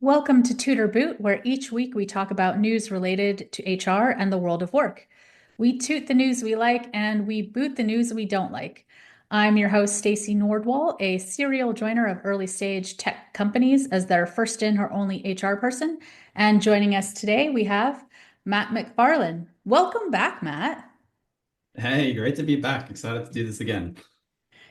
Welcome to Tutor Boot, where each week we talk about news related to HR and the world of work. We toot the news we like and we boot the news we don't like. I'm your host, Stacey Nordwall, a serial joiner of early stage tech companies as their first in or only HR person. And joining us today, we have Matt McFarlane. Welcome back, Matt. Hey, great to be back. Excited to do this again.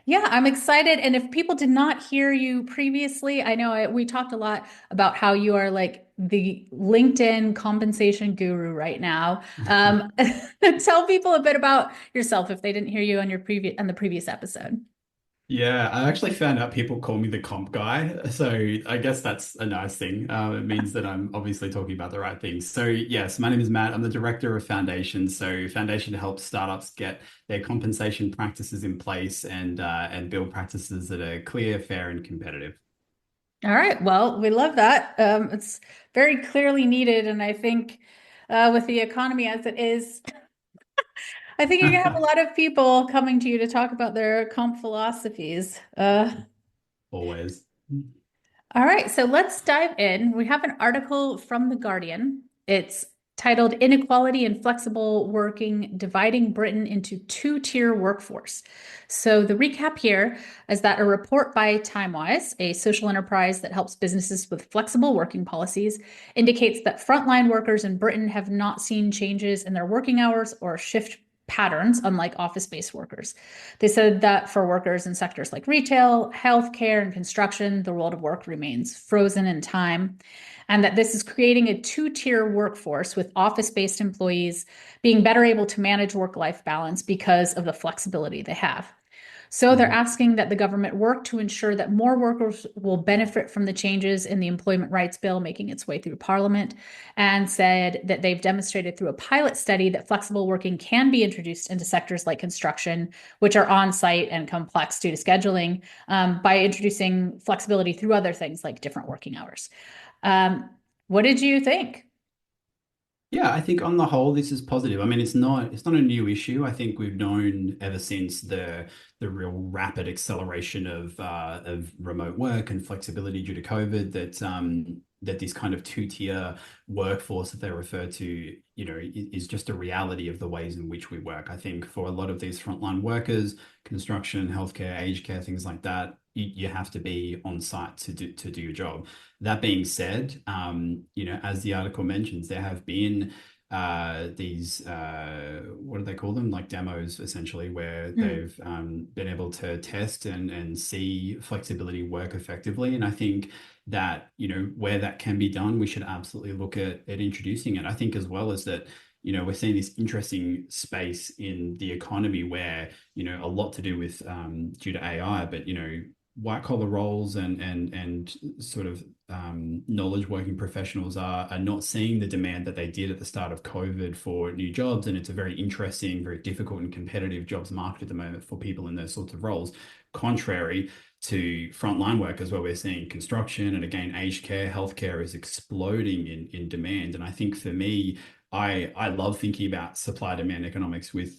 Yeah, I'm excited. And if people did not hear you previously, I know we talked a lot about how you are like the LinkedIn compensation guru right now. Tell people a bit about yourself if they didn't hear you on the previous episode. Yeah, I actually found out people call me the comp guy. So I guess that's a nice thing. It means that I'm obviously talking about the right things. So yes, my name is Matt. I'm the director of Foundation. So Foundation helps startups get their compensation practices in place and build practices that are clear, fair, and competitive. All right. Well, we love that. It's very clearly needed. And I think with the economy as it is, I think you're gonna have a lot of people coming to you to talk about their comp philosophies. Always. All right, so let's dive in. We have an article from The Guardian. It's titled Inequality and Flexible Working Dividing Britain into Two-Tier Workforce. So, the recap here is that a report by TimeWise, a social enterprise that helps businesses with flexible working policies, indicates that frontline workers in Britain have not seen changes in their working hours or shift patterns, unlike office-based workers. They said that for workers in sectors like retail, healthcare, and construction, the world of work remains frozen in time, and that this is creating a two-tier workforce with office-based employees being better able to manage work-life balance because of the flexibility they have. So they're Mhm. asking that the government work to ensure that more workers will benefit from the changes in the Employment Rights Bill making its way through Parliament, and said that they've demonstrated through a pilot study that flexible working can be introduced into sectors like construction, which are on site and complex due to scheduling, by introducing flexibility through other things like different working hours. Um, what did you think? Yeah, I think on the whole, this is positive. I mean, it's not a new issue. I think we've known ever since the real rapid acceleration of remote work and flexibility due to COVID that this kind of two-tier workforce that they refer to, is just a reality of the ways in which we work. I think for a lot of these frontline workers, construction, healthcare, aged care, things like that, you have to be on site to do your job. That being said, as the article mentions, there have been these what do they call them? Like demos, essentially, where Hmm. they've been able to test and see flexibility work effectively. And I think that, where that can be done, we should absolutely look at introducing it. I think as well as that, we're seeing this interesting space in the economy where, a lot to do with due to AI, but white collar roles and sort of knowledge working professionals are not seeing the demand that they did at the start of COVID for new jobs. And it's a very interesting, very difficult and competitive jobs market at the moment for people in those sorts of roles. Contrary to frontline workers, where we're seeing construction and again, aged care, healthcare is exploding in demand. And I think for me, I love thinking about supply demand economics with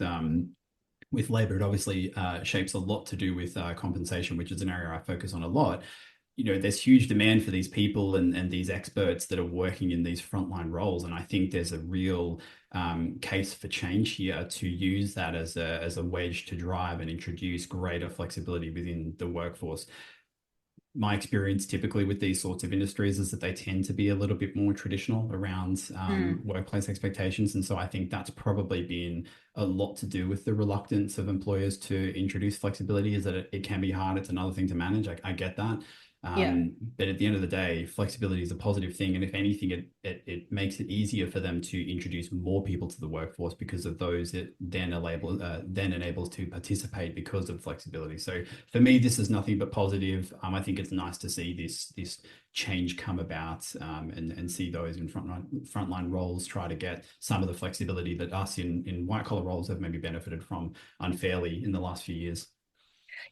labor. It obviously shapes a lot to do with compensation, which is an area I focus on a lot. There's huge demand for these people and these experts that are working in these frontline roles. And I think there's a real case for change here to use that as a wedge to drive and introduce greater flexibility within the workforce. My experience typically with these sorts of industries is that they tend to be a little bit more traditional around Hmm. workplace expectations. And so I think that's probably been a lot to do with the reluctance of employers to introduce flexibility, is that it can be hard. It's another thing to manage. I get that. Yeah. But at the end of the day, flexibility is a positive thing. And if anything, it makes it easier for them to introduce more people to the workforce because of those it then enables to participate because of flexibility. So for me, this is nothing but positive. I think it's nice to see this change come about, and see those in frontline roles try to get some of the flexibility that us in white collar roles have maybe benefited from unfairly in the last few years.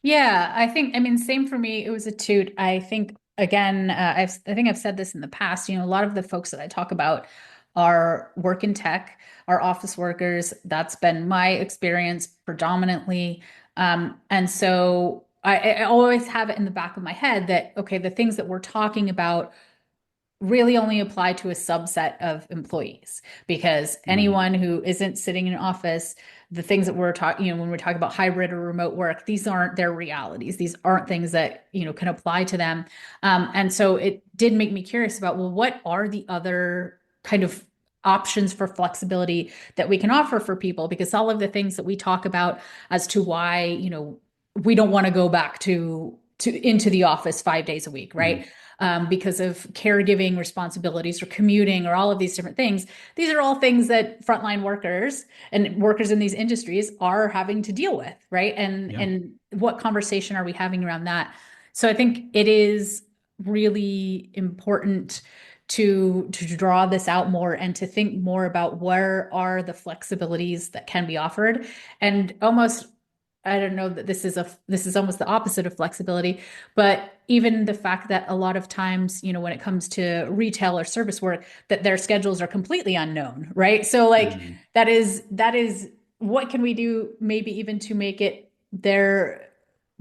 Yeah, I mean, same for me. It was a toot. I think, again, I think I've said this in the past, a lot of the folks that I talk about are work in tech, are office workers. That's been my experience predominantly. And so I always have it in the back of my head that, okay, the things that we're talking about really only apply to a subset of employees because Mm, anyone who isn't sitting in an office, the things that we're talking, when we're talking about hybrid or remote work, these aren't their realities. These aren't things that, can apply to them. And so it did make me curious about, well, what are the other kind of options for flexibility that we can offer for people? Because all of the things that we talk about as to why, we don't want to go back to into the office 5 days a week, right? mm, Because of caregiving responsibilities or commuting or all of these different things. These are all things that frontline workers and workers in these industries are having to deal with, right? And yeah. and what conversation are we having around that? So I think it is really important to draw this out more and to think more about where are the flexibilities that can be offered and almost I don't know that this is almost the opposite of flexibility, but even the fact that a lot of times, when it comes to retail or service work, that their schedules are completely unknown, right? So like Mm, that is what can we do maybe even to make it their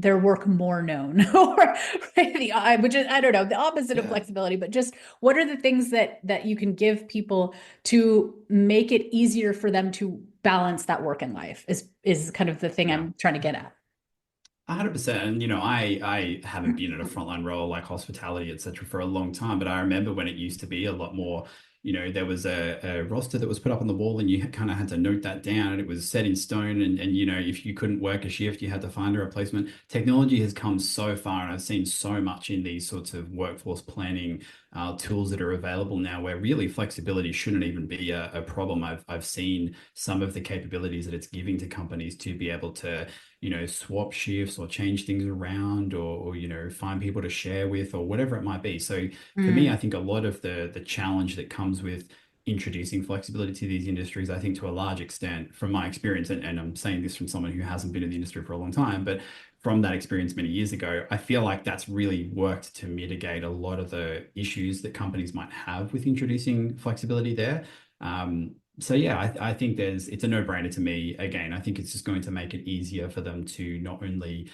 work more known or right, which is I don't know the opposite of yeah. flexibility, but just what are the things that you can give people to make it easier for them to balance that work and life is kind of the thing Yeah. I'm trying to get at. 100%. And I haven't been in a frontline role like hospitality, etc., for a long time, but I remember when it used to be a lot more. There was a roster that was put up on the wall, and you kind of had to note that down, and it was set in stone. And if you couldn't work a shift, you had to find a replacement. Technology has come so far, and I've seen so much in these sorts of workforce planning tools that are available now, where really flexibility shouldn't even be a problem. I've seen some of the capabilities that it's giving to companies to be able to swap shifts or change things around or find people to share with or whatever it might be. So for me, I Mm, think a lot of the challenge that comes with introducing flexibility to these industries, I think to a large extent, from my experience, and I'm saying this from someone who hasn't been in the industry for a long time, but from that experience many years ago, I feel like that's really worked to mitigate a lot of the issues that companies might have with introducing flexibility there. So yeah, I think it's a no-brainer to me. Again, I think it's just going to make it easier for them to not only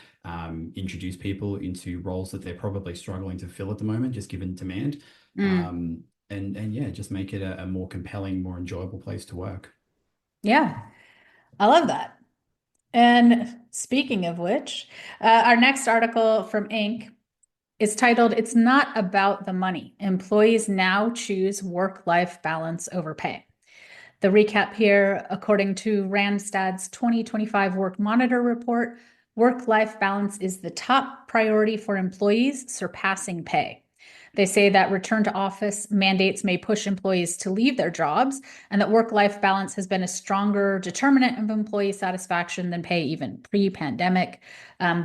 introduce people into roles that they're probably struggling to fill at the moment, just given demand, mm. and yeah, just make it a more compelling, more enjoyable place to work. Yeah, I love that. And speaking of which, our next article from Inc. is titled, It's Not About the Money. Employees Now Choose Work-Life Balance Over Pay. The recap here, according to Randstad's 2025 Workmonitor report, work-life balance is the top priority for employees, surpassing pay. They say that return to office mandates may push employees to leave their jobs, and that work-life balance has been a stronger determinant of employee satisfaction than pay even pre-pandemic.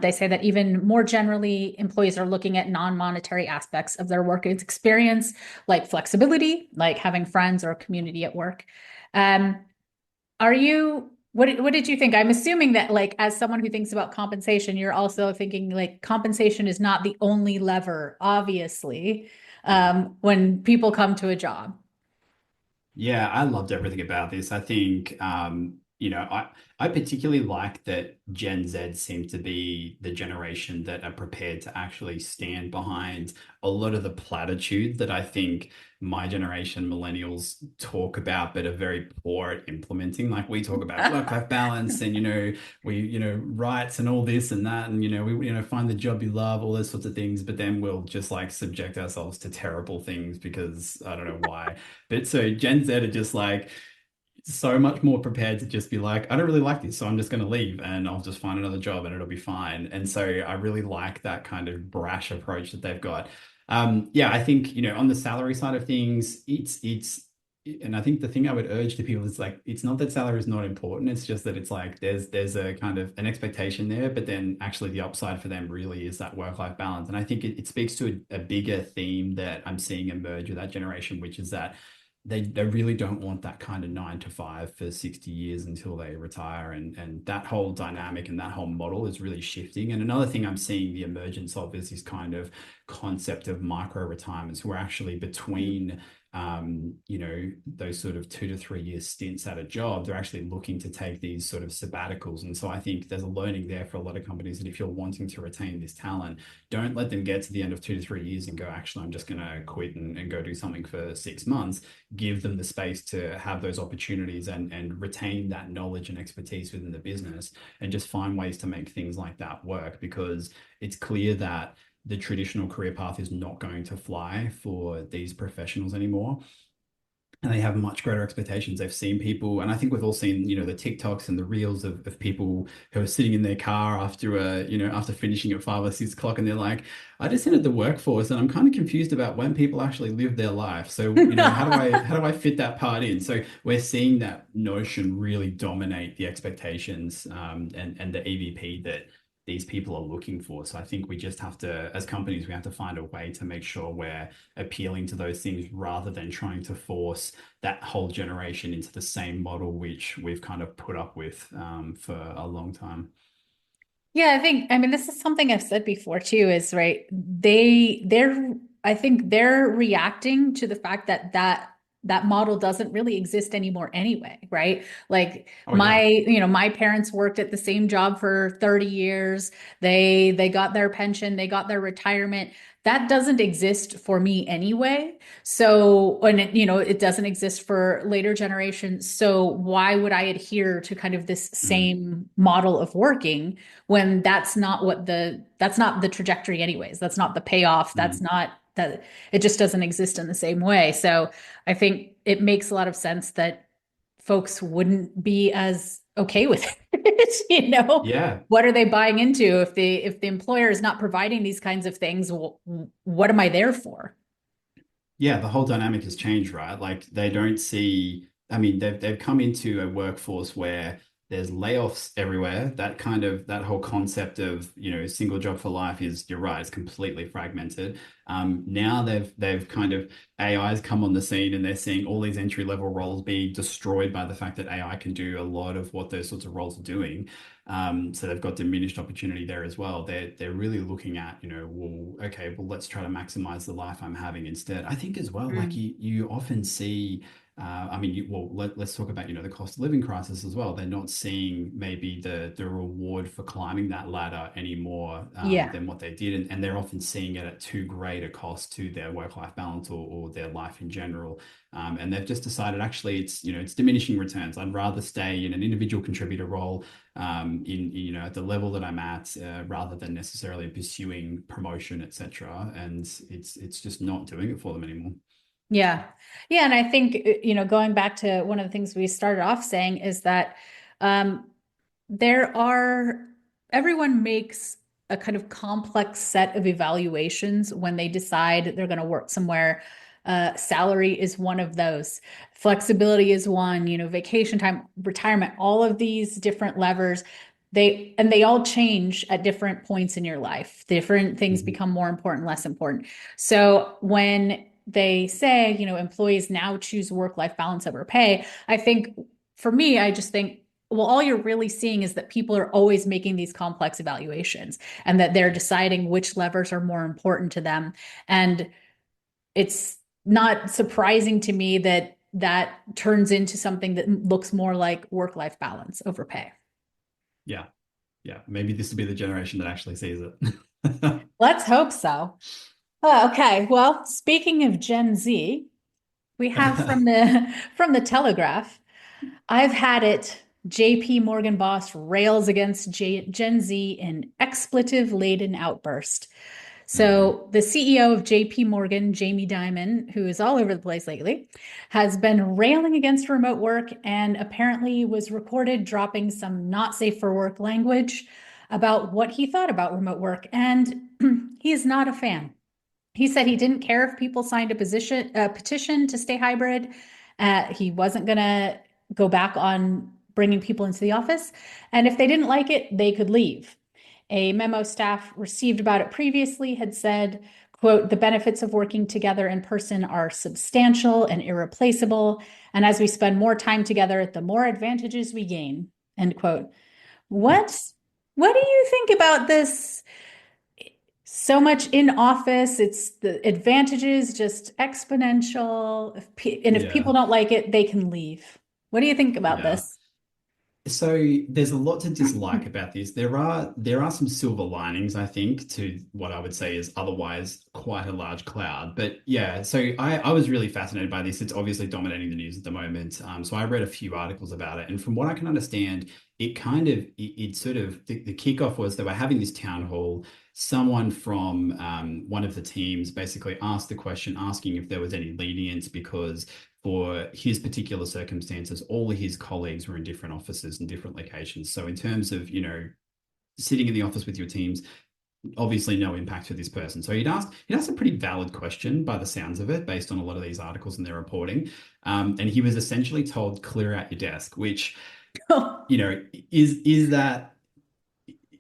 They say that even more generally, employees are looking at non-monetary aspects of their work experience, like flexibility, like having friends or a community at work. Um, are you what did you think? I'm assuming that like as someone who thinks about compensation, you're also thinking like compensation is not the only lever, obviously, Mm. when people come to a job. Yeah, I loved everything about this. I think, I particularly like that Gen Z seem to be the generation that are prepared to actually stand behind a lot of the platitudes that I think my generation, millennials, talk about, but are very poor at implementing. Like we talk about work-life balance and, rights and all this and that, and, find the job you love, all those sorts of things, but then we'll just like subject ourselves to terrible things because I don't know why. But so Gen Z are just like so much more prepared to just be like, I don't really like this, so I'm just going to leave and I'll just find another job and it'll be fine. And so I really like that kind of brash approach that they've got. Yeah, I think, on the salary side of things, and I think the thing I would urge to people is like, it's not that salary is not important. It's just that it's like there's a kind of an expectation there, but then actually the upside for them really is that work-life balance. And I think it speaks to a bigger theme that I'm seeing emerge with that generation, which is that they really don't want that kind of 9 to 5 for 60 years until they retire. And that whole dynamic and that whole model is really shifting. And another thing I'm seeing the emergence of is this kind of concept of micro retirements. We're actually between those sort of 2 to 3 year stints at a job, they're actually looking to take these sort of sabbaticals. And so I think there's a learning there for a lot of companies that if you're wanting to retain this talent, don't let them get to the end of 2 to 3 years and go, actually, I'm just going to quit and go do something for 6 months. Give them the space to have those opportunities and retain that knowledge and expertise within the business, and just find ways to make things like that work, because it's clear that the traditional career path is not going to fly for these professionals anymore. And they have much greater expectations. They've seen people, and I think we've all seen, the TikToks and the reels of people who are sitting in their car after finishing at 5 or 6 o'clock, and they're like, I just entered the workforce and I'm kind of confused about when people actually live their life. So, how do I fit that part in? So we're seeing that notion really dominate the expectations, and the EVP that these people are looking for. So I think we just have to, as companies, we have to find a way to make sure we're appealing to those things rather than trying to force that whole generation into the same model, which we've kind of put up with for a long time. Yeah, I mean, this is something I've said before too, is right. I think they're reacting to the fact that that model doesn't really exist anymore anyway, right? Like Oh yeah. my parents worked at the same job for 30 years. They got their pension, they got their retirement. That doesn't exist for me anyway. So, and it doesn't exist for later generations. So why would I adhere to kind of this Mm, same model of working when that's not the trajectory anyways. That's not the payoff. That's mm. not that it just doesn't exist in the same way. So I think it makes a lot of sense that folks wouldn't be as okay with it. Yeah. What are they buying into if the employer is not providing these kinds of things? What am I there for? Yeah, the whole dynamic has changed, right? Like they don't see, I mean, they've come into a workforce where there's layoffs everywhere. That whole concept of, single job for life is, you're right, it's completely fragmented. Now they've kind of AI's come on the scene, and they're seeing all these entry level roles be destroyed by the fact that AI can do a lot of what those sorts of roles are doing. So they've got diminished opportunity there as well. They're really looking at, well, okay, well, let's try to maximize the life I'm having instead. I think as well, like Mm. you often see, let's talk about, the cost of living crisis as well. They're not seeing maybe the reward for climbing that ladder anymore, Yeah. than what they did, and they're often seeing it at too great a cost to their work-life balance, or their life in general. And they've just decided, actually, it's diminishing returns. I'd rather stay in an individual contributor role, at the level that I'm at, rather than necessarily pursuing promotion, etc. And it's just not doing it for them anymore. Yeah. Yeah. And I think, going back to one of the things we started off saying is that um, there are, everyone makes a kind of complex set of evaluations when they decide they're going to work somewhere. Salary is one of those. Flexibility is one, vacation time, retirement, all of these different levers. They all change at different points in your life. Different things Mhm. become more important, less important. So when they say, employees now choose work-life balance over pay, I think for me, I just think, well, all you're really seeing is that people are always making these complex evaluations and that they're deciding which levers are more important to them. And it's not surprising to me that that turns into something that looks more like work-life balance over pay. Yeah, yeah. Maybe this will be the generation that actually sees it. Let's hope so. Oh, okay. Well, speaking of Gen Z, we have from the Telegraph. I've had it. JP Morgan boss rails against Gen Z in expletive-laden outburst. Mm, So the CEO of JP Morgan, Jamie Dimon, who is all over the place lately, has been railing against remote work and apparently was recorded dropping some not safe for work language about what he thought about remote work. And he is not a fan. He said he didn't care if people signed a petition to stay hybrid. He wasn't going to go back on bringing people into the office. And if they didn't like it, they could leave. A memo staff received about it previously had said, quote, the benefits of working together in person are substantial and irreplaceable. And as we spend more time together, the more advantages we gain, end quote. What, what do you think about this So much in office, it's the advantages just exponential. And if people Yeah, don't like it, they can leave. What do you think about yeah. this? So there's a lot to dislike about this. There are some silver linings, I think, to what I would say is otherwise quite a large cloud. But yeah, so I was really fascinated by this. It's obviously dominating the news at the moment. So I read a few articles about it, and from what I can understand, it sort of the kickoff was they were having this town hall. Someone from one of the teams basically asked the question, asking if there was any lenience because for his particular circumstances, all of his colleagues were in different offices and different locations. So in terms of, sitting in the office with your teams, obviously no impact for this person. So he'd asked a pretty valid question by the sounds of it, based on a lot of these articles and their reporting. And he was essentially told, clear out your desk, which, is that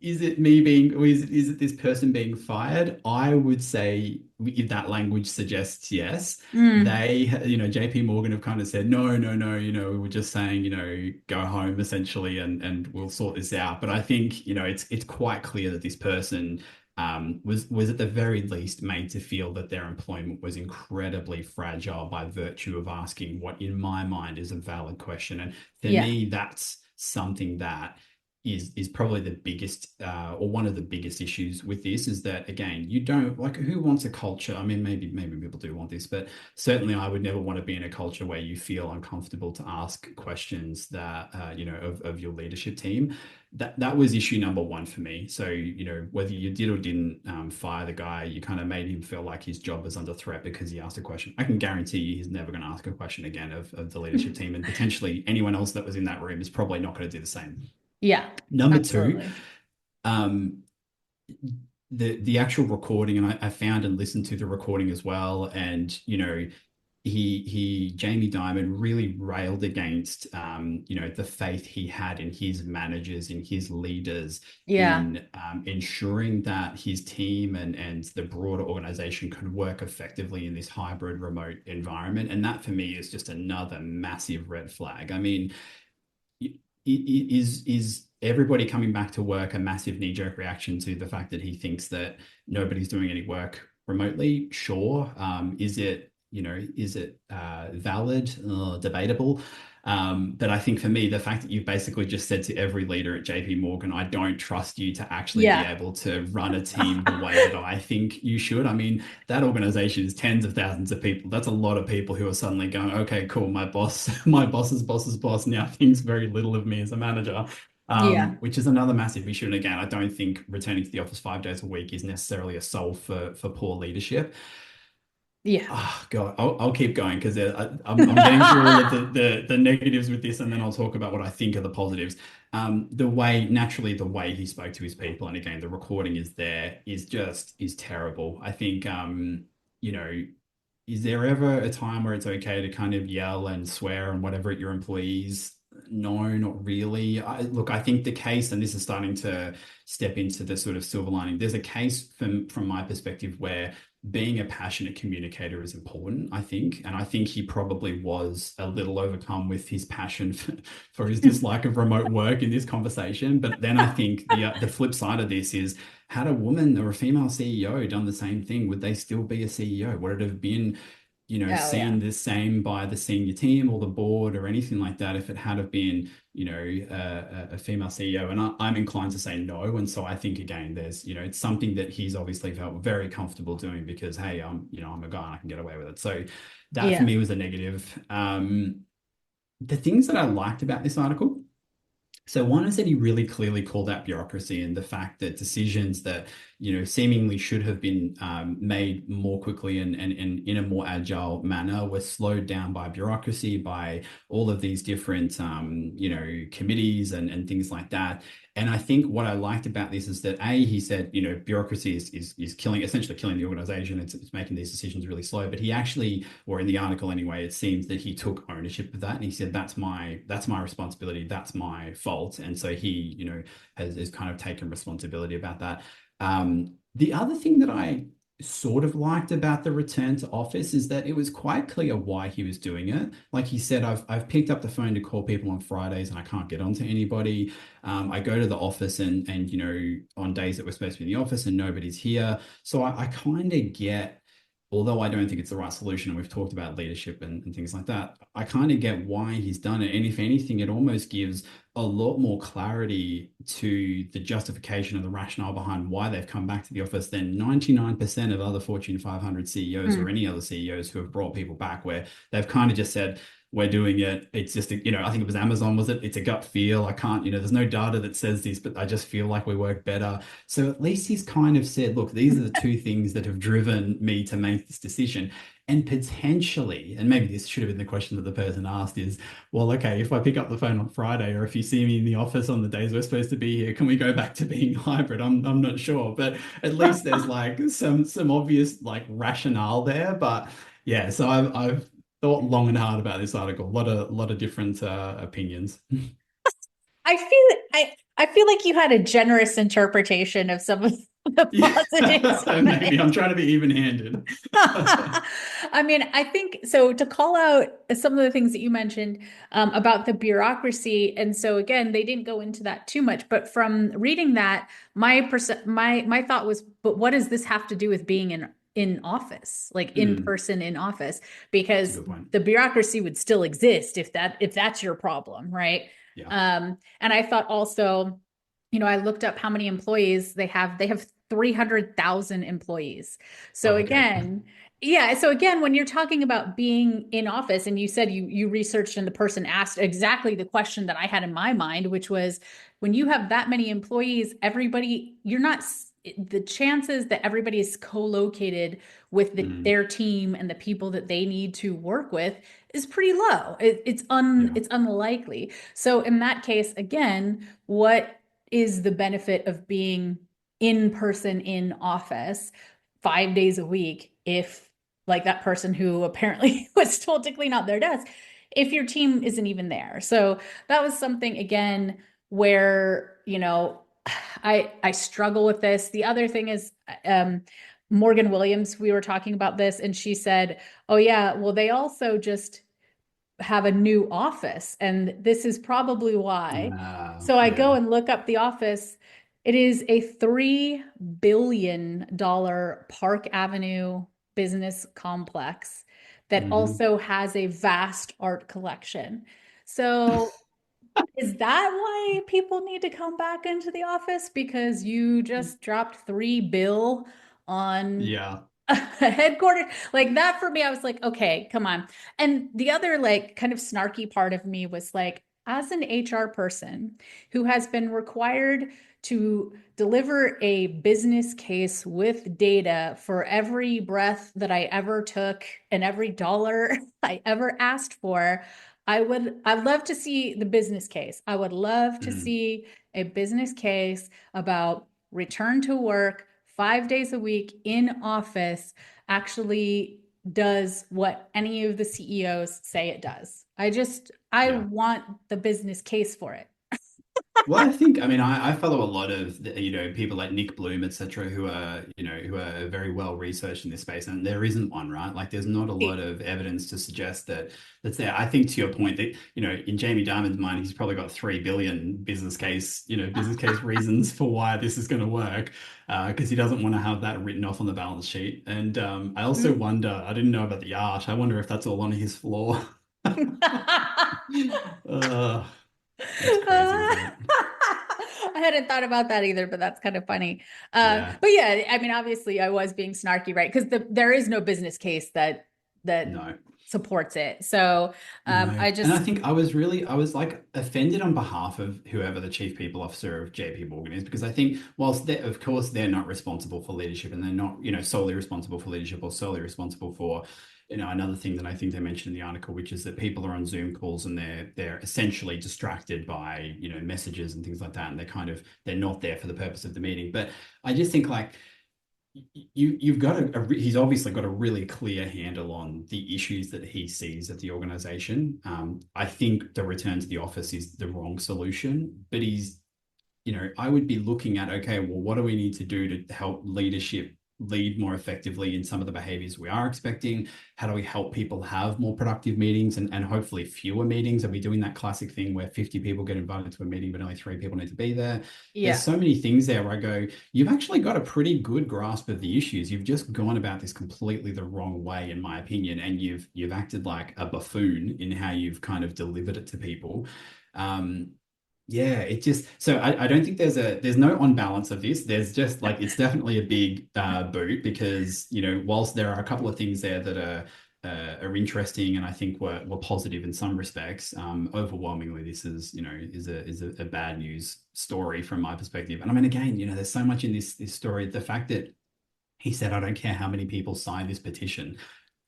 is it me being, or is it this person being fired? I would say if that language suggests yes, Mm, JP Morgan have kind of said, no, no, no, we were just saying, go home essentially and we'll sort this out. But I think, it's quite clear that this person was at the very least made to feel that their employment was incredibly fragile by virtue of asking what in my mind is a valid question. And for yeah. me, that's something that is probably the biggest or one of the biggest issues with this is that again you don't like who wants a culture. I mean, maybe people do want this, but certainly I would never want to be in a culture where you feel uncomfortable to ask questions that of your leadership team. That was issue number one for me. So whether you did or didn't fire the guy, you kind of made him feel like his job was under threat because he asked a question. I can guarantee you he's never going to ask a question again of the leadership team, and potentially anyone else that was in that room is probably not going to do the same. Yeah, Number two, absolutely. um, the actual recording, and I found and listened to the recording as well, and he Jamie Dimon really railed against the faith he had in his managers, in his leaders, Yeah. in ensuring that his team and the broader organization could work effectively in this hybrid remote environment. And that for me is just another massive red flag. I mean, is everybody coming back to work a massive knee-jerk reaction to the fact that he thinks that nobody's doing any work remotely? Sure. Is it valid? Debatable. But I think for me, the fact that you've basically just said to every leader at JP Morgan, I don't trust you to actually be Yeah. able to run a team the way that I think you should. I mean, that organization is tens of thousands of people. That's a lot of people who are suddenly going, okay, cool, my boss, my boss's boss's boss now thinks very little of me as a manager. Yeah. Which is another massive issue. And again, I don't think returning to the office 5 days a week is necessarily a solve for poor leadership. Yeah. Oh God, I'll keep going because I'm getting through all of the negatives with this, and then I'll talk about what I think are the positives. The way he spoke to his people, and again, the recording is there, is terrible. I think you know, is there ever a time where it's okay to kind of yell and swear and whatever at your employees? No, not really. Look, I think the case, and this is starting to step into the sort of silver lining. There's a case from my perspective where being a passionate communicator is important, I think. And I think he probably was a little overcome with his passion for his dislike of remote work in this conversation. But then I think the flip side of this is, had a woman or a female CEO done the same thing, would they still be a CEO? Would it have been, Oh, seen yeah. the same by the senior team or the board or anything like that if it had have been, a female CEO? And I'm inclined to say no. And so I think again, there's, it's something that he's obviously felt very comfortable doing because, hey, I'm a guy and I can get away with it. So that for Yeah. me was a negative. The things that I liked about this article. So one is that he really clearly called out bureaucracy and the fact that decisions that seemingly should have been made more quickly and in a more agile manner were slowed down by bureaucracy, by all of these different committees and things like that. And I think what I liked about this is that he said bureaucracy is killing, essentially killing the organization. It's making these decisions really slow. But he actually, or in the article anyway, it seems that he took ownership of that and he said that's my responsibility, that's my fault. And so he has kind of taken responsibility about that. The other thing that I sort of liked about the return to office is that it was quite clear why he was doing it. Like he said, I've picked up the phone to call people on Fridays and I can't get onto anybody. I go to the office and on days that we're supposed to be in the office and nobody's here. So I kind of get, although I don't think it's the right solution, and we've talked about leadership and things like that, I kind of get why he's done it. And if anything, it almost gives a lot more clarity to the justification and the rationale behind why they've come back to the office than 99% of other Fortune 500 CEOs or Mm. any other CEOs who have brought people back, where they've kind of just said, we're doing it. It's just, I think it was Amazon, was it? It's a gut feel. I can't, there's no data that says this, but I just feel like we work better. So at least he's kind of said, look, these are the two things that have driven me to make this decision. And potentially, and maybe this should have been the question that the person asked is, well, okay, if I pick up the phone on Friday or if you see me in the office on the days we're supposed to be here, can we go back to being hybrid? I'm not sure, but at least there's like some obvious like rationale there. But yeah, so I've thought long and hard about this article. A lot of different opinions. I feel like you had a generous interpretation of some of the positives Yeah, of maybe I'm it. trying to be even-handed. I mean, I think so to call out some of the things that you mentioned about the bureaucracy. And so again, they didn't go into that too much, but from reading that, my thought was, but what does this have to do with being in office, like in Mm, person in office? that's a Because good point. the bureaucracy would still exist if that's your problem, right? Yeah. And I thought also, I looked up how many employees they have. They have 300,000 employees. So Oh, okay. again, yeah. So again, when you're talking about being in office and you said you researched and the person asked exactly the question that I had in my mind, which was when you have that many employees, you're not the chances that everybody is co-located with Mm, their team and the people that they need to work with is pretty low. yeah. It's unlikely. So in that case, again, what is the benefit of being in person in office 5 days a week if like that person who apparently was told to clean out their desk if your team isn't even there. So that was something again where I struggle with this. The other thing is Morgan Williams, we were talking about this and she said, oh yeah, well they also just have a new office, and this is probably why. So I go Yeah. and look up the office. It is a $3 billion Park Avenue business complex that Hmm. also has a vast art collection. So is that why people need to come back into the office? Because you just dropped 3 bill on Yeah. headquarters like that for me. I was like, okay, come on. And the other like kind of snarky part of me was like, as an HR person who has been required to deliver a business case with data for every breath that I ever took and every dollar I ever asked for, I'd love to see the business case. I would love to Mm, see a business case about return to work 5 days a week in office actually does what any of the CEOs say it does. I yeah. want the business case for it. Well, I think, I mean, I follow a lot of, people like Nick Bloom, etc., who are very well researched in this space, and there isn't one, right? Like, there's not a lot of evidence to suggest that's there. I think to your point that, in Jamie Dimon's mind, he's probably got 3 billion business case reasons for why this is going to work, because he doesn't want to have that written off on the balance sheet. And I also wonder, I didn't know about the art. I wonder if that's all on his floor. Uh, that's crazy, isn't it? I hadn't thought about that either, but that's kind of funny. Yeah. But yeah, I mean, obviously, I was being snarky, right? Because there is no business case that No, supports it. So no. I And I just think I was like offended on behalf of whoever the chief people officer of JP Morgan is, because I think whilst of course they're not responsible for leadership and they're not, solely responsible for leadership or solely responsible for, another thing that I think they mentioned in the article, which is that people are on Zoom calls and they're essentially distracted by, messages and things like that. And they're not there for the purpose of the meeting. But I just think like you've got he's obviously got a really clear handle on the issues that he sees at the organization. I think the return to the office is the wrong solution, but I would be looking at, okay, well, what do we need to do to help leadership lead more effectively in some of the behaviors we are expecting? How do we help people have more productive meetings and hopefully fewer meetings? Are we doing that classic thing where 50 people get invited to a meeting, but only 3 people need to be there? There's Yeah. so many things there where I go, you've actually got a pretty good grasp of the issues. You've just gone about this completely the wrong way, in my opinion, and you've acted like a buffoon in how you've kind of delivered it to people. Um, yeah, it just so I don't think there's no on balance of this. There's just like it's definitely a big boot because whilst there are a couple of things there that are interesting and I think were positive in some respects, overwhelmingly this is a bad news story from my perspective. And I mean again, there's so much in this story. The fact that he said, I don't care how many people sign this petition.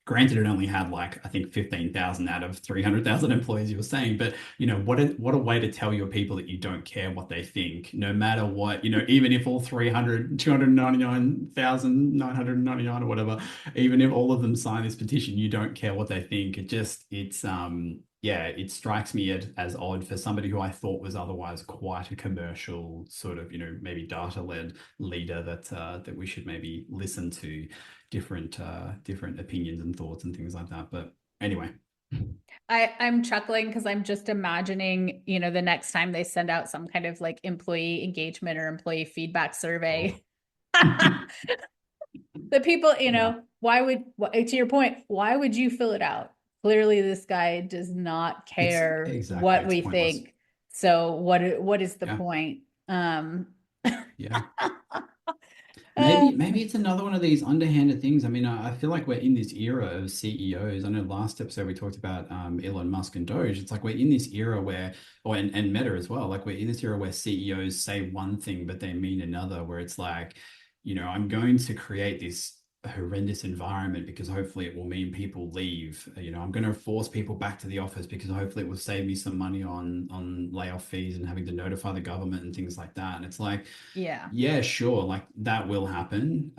Granted, it only had like I think 15,000 out of 300,000 employees. You were saying, but what a way to tell your people that you don't care what they think, no matter what. Even if all 299,999 or whatever, even if all of them sign this petition, you don't care what they think. Yeah, it strikes me as odd for somebody who I thought was otherwise quite a commercial sort of maybe data-led leader that we should maybe listen to different opinions and thoughts and things like that. But anyway. I'm chuckling because I'm just imagining, the next time they send out some kind of like employee engagement or employee feedback Oh. survey. The people, Yeah. to your point, why would you fill it out? Clearly, this guy does not It's care exactly, what it's we pointless. think. So what is the Yeah. point? Yeah. Uh, Maybe it's another one of these underhanded things. I mean, I feel like we're in this era of CEOs. I know last episode we talked about Elon Musk and Doge. It's like we're in this era where, and Meta as well. Like we're in this era where CEOs say one thing but they mean another. Where it's like, I'm going to create this horrendous environment because hopefully it will mean people leave. I'm going to force people back to the office because hopefully it will save me some money on layoff fees and having to notify the government and things like that. And it's like, yeah. yeah, sure, like that will happen.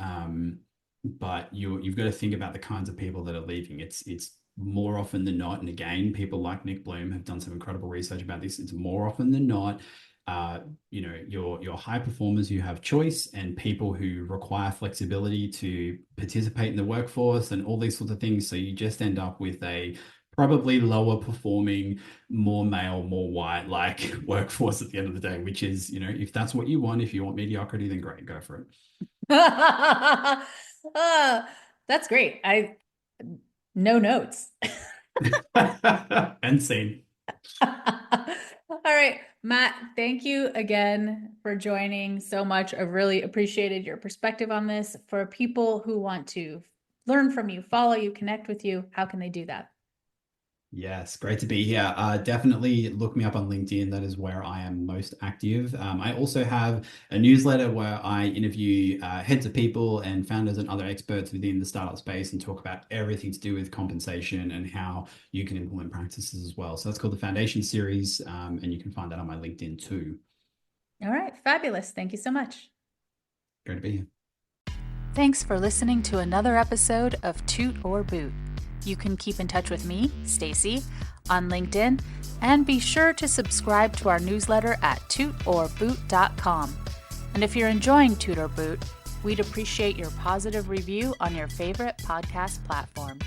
But you've got to think about the kinds of people that are leaving. It's more often than not, and again, people like Nick Bloom have done some incredible research about this. It's more often than not, uh, your high performers who have choice and people who require flexibility to participate in the workforce and all these sorts of things. So you just end up with a probably lower performing, more male, more white like workforce at the end of the day, which is, if that's what you want, if you want mediocrity, then great, go for Uh, that's great. No notes. it. And scene. All right, Matt, thank you again for joining so much. I really appreciated your perspective on this. For people who want to learn from you, follow you, connect with you, how can they do that? Yes, great to be here. Definitely look me up on LinkedIn. That is where I am most active. I also have a newsletter where I interview heads of people and founders and other experts within the startup space and talk about everything to do with compensation and how you can implement practices as well. So that's called the Foundation Series, and you can find that on my LinkedIn too. All right, fabulous. Thank you so much. Great to be here. Thanks for listening to another episode of Toot or Boot. You can keep in touch with me, Stacy, on LinkedIn, and be sure to subscribe to our newsletter at tootorboot.com. And if you're enjoying Toot or Boot, we'd appreciate your positive review on your favorite podcast platform.